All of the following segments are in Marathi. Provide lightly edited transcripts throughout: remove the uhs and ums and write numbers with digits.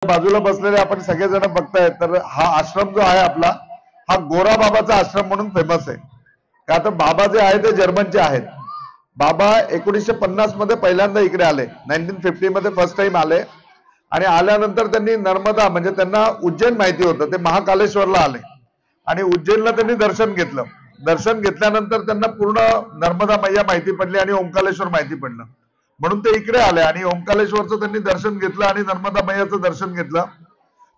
बाजूला बसलेले आपण सगळेजण बघताय तर हा आश्रम जो आहे आपला हा गोरा बाबाचा आश्रम म्हणून फेमस आहे. का तर बाबा जे आहे ते जर्मनचे आहेत. बाबा 1950 मध्ये पहिल्यांदा इकडे आले, 1950 मध्ये फर्स्ट टाइम आले आणि आल्यानंतर त्यांनी नर्मदा म्हणजे त्यांना उज्जैन माहिती होतं, ते महाकालेश्वरला आले आणि उज्जैनला त्यांनी दर्शन घेतलं. दर्शन घेतल्यानंतर त्यांना पूर्ण नर्मदा मैया माहिती पडली आणि ओंकारेश्वर माहिती पडलं, म्हणून ते इकडे आले आणि ओंकारेश्वरचं त्यांनी दर्शन घेतलं आणि नर्मदा मैयाचं दर्शन घेतलं.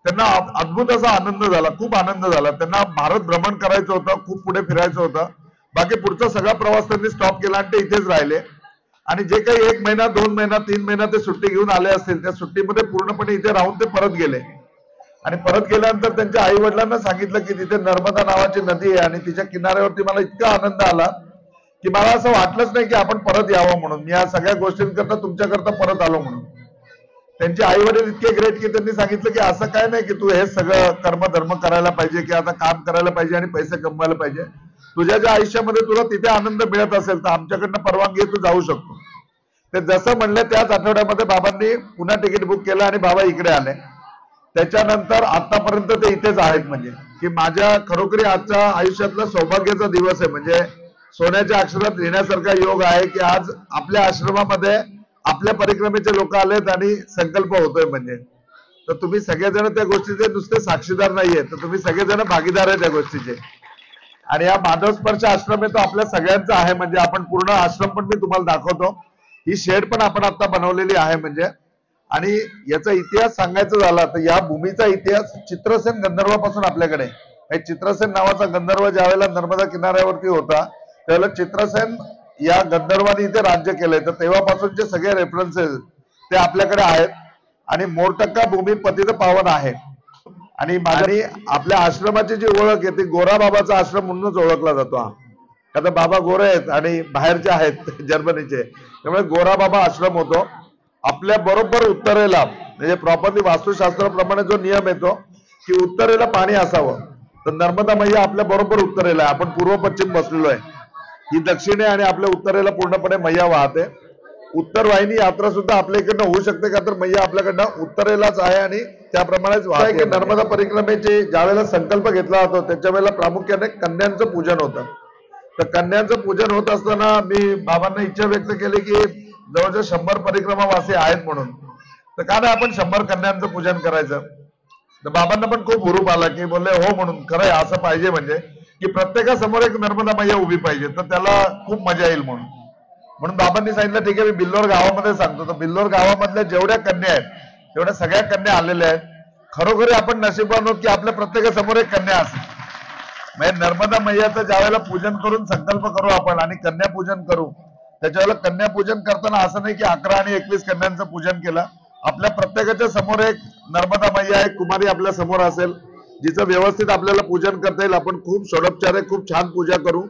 त्यांना अद्भुत असा आनंद झाला, खूप आनंद झाला. त्यांना भारत भ्रमण करायचं होतं, खूप पुढे फिरायचं होतं. बाकी पुढचा सगळा प्रवास त्यांनी स्टॉप केला आणि ते इथेच राहिले आणि जे काही 1 महिना 2 महिना 3 महिना ते सुट्टी घेऊन आले असतील त्या सुट्टीमध्ये पूर्णपणे इथे राहून ते परत गेले आणि परत गेल्यानंतर त्यांच्या आई वडिलांना सांगितलं की तिथे नर्मदा नावाची नदी आहे आणि तिच्या किनाऱ्यावरती मला इतका आनंद आला की मला असं वाटलंच नाही की आपण परत यावं म्हणून. मी या सगळ्या गोष्टींकरता तुमच्याकरता परत आलो म्हणून. त्यांचे आई वडील इतके ग्रेट की त्यांनी सांगितलं की असं काय नाही की तू हे सगळं कर्मधर्म करायला पाहिजे की आता काम करायला पाहिजे आणि पैसे कमवायला पाहिजे. तुझ्या ज्या आयुष्यामध्ये तुला तिथे आनंद मिळत असेल तर आमच्याकडनं परवानगी तू जाऊ शकतो. ते जसं म्हणले त्याच आठवड्यामध्ये बाबांनी पुन्हा तिकीट बुक केलं आणि बाबा इकडे आले. त्याच्यानंतर आतापर्यंत ते इथेच आहेत. म्हणजे की माझ्या खरोखरी आजच्या आयुष्यातला सौभाग्याचा दिवस आहे. म्हणजे सोन्याच्या अक्षरात लिहिण्यासारखा योग आहे की आज आपल्या आश्रमामध्ये आपल्या परिक्रमेचे लोक आलेत आणि संकल्प होतोय. म्हणजे तर तुम्ही सगळेजण त्या गोष्टीचे नुसते साक्षीदार नाहीये, तर तुम्ही सगळेजण भागीदार आहे त्या गोष्टीचे. आणि हा माधव स्पर्श आश्रम आहे तो आपल्या सगळ्यांचा आहे. म्हणजे आपण पूर्ण आश्रम पण मी तुम्हाला दाखवतो. ही शेड पण आपण आता बनवलेली आहे. म्हणजे आणि याचा इतिहास सांगायचा झाला तर या भूमीचा इतिहास चित्रसेन गंधर्वापासून आपल्याकडे. चित्रसेन नावाचा गंधर्व ज्या वेळेला नर्मदा किनाऱ्यावरती होता त्यावेळेला चित्रसेन या गंधर्वाने इथे राज्य केलंय. तर तेव्हापासूनचे सगळे रेफरन्सेस ते आपल्याकडे आहेत आणि मोरटक्का भूमी पतित पावन आहे. आणि माझी आपल्या आश्रमाची जी ओळख आहे ती गोरा बाबाचा आश्रम म्हणूनच ओळखला जातो. हा आता बाबा गोरे आहेत आणि बाहेरचे आहेत जर्मनीचे, त्यामुळे गोरा बाबा आश्रम होतो. आपल्या बरोबर उत्तरेला म्हणजे प्रॉपरली वास्तुशास्त्राप्रमाणे जो नियम येतो की उत्तरेला पाणी असावं, तर नर्मदा मैया आपल्या बरोबर उत्तरेला आहे. आपण पूर्व पश्चिम बसलेलो आहे, ही दक्षिणे आणि आपल्या उत्तरेला पूर्णपणे मैया वाहते. उत्तर वाहिनी यात्रा सुद्धा आपल्या इकडनं होऊ शकते का तर मैया आपल्याकडनं उत्तरेलाच आहे आणि त्याप्रमाणेच वाहते. नर्मदा परिक्रमेचे ज्या वेळेला संकल्प घेतला जातो त्याच्या वेळेला प्रामुख्याने कन्यांचं पूजन होतं. तर कन्यांचं पूजन होत असताना मी बाबांना इच्छा व्यक्त केली की जवळजवळ 100 परिक्रमावासी आहेत म्हणून, तर का नाही आपण 100 कन्यांचं पूजन करायचं. तर बाबांना पण खूप हुरूप आला की बोलले हो म्हणून खरंय असं पाहिजे. म्हणजे की प्रत्येकासमोर एक नर्मदा मैया उभी पाहिजे तर त्याला खूप मजा येईल म्हणून बाबांनी सांगितलं ठीक आहे मी बिल्लोर गावामध्ये सांगतो. तर बिल्लोर गावामधल्या जेवढ्या कन्या आहेत तेवढ्या सगळ्या कन्या आलेल्या आहेत. खरोखरी आपण नशिबवान आहोत की आपल्या प्रत्येकासमोर एक कन्या असेल. म्हणजे नर्मदा मैयाचं ज्या वेळेला पूजन करून संकल्प करू आपण आणि कन्या पूजन करू, त्याच्या वेळेला कन्या पूजन करताना असं नाही की 11 आणि 21 कन्यांचं पूजन केलं. आपल्या प्रत्येकाच्या समोर एक नर्मदा मैया एक कुमारी आपल्या समोर असेल जिचं व्यवस्थित आपल्याला पूजन करता येईल. आपण खूप षोडोपचारे खूप छान पूजा करू.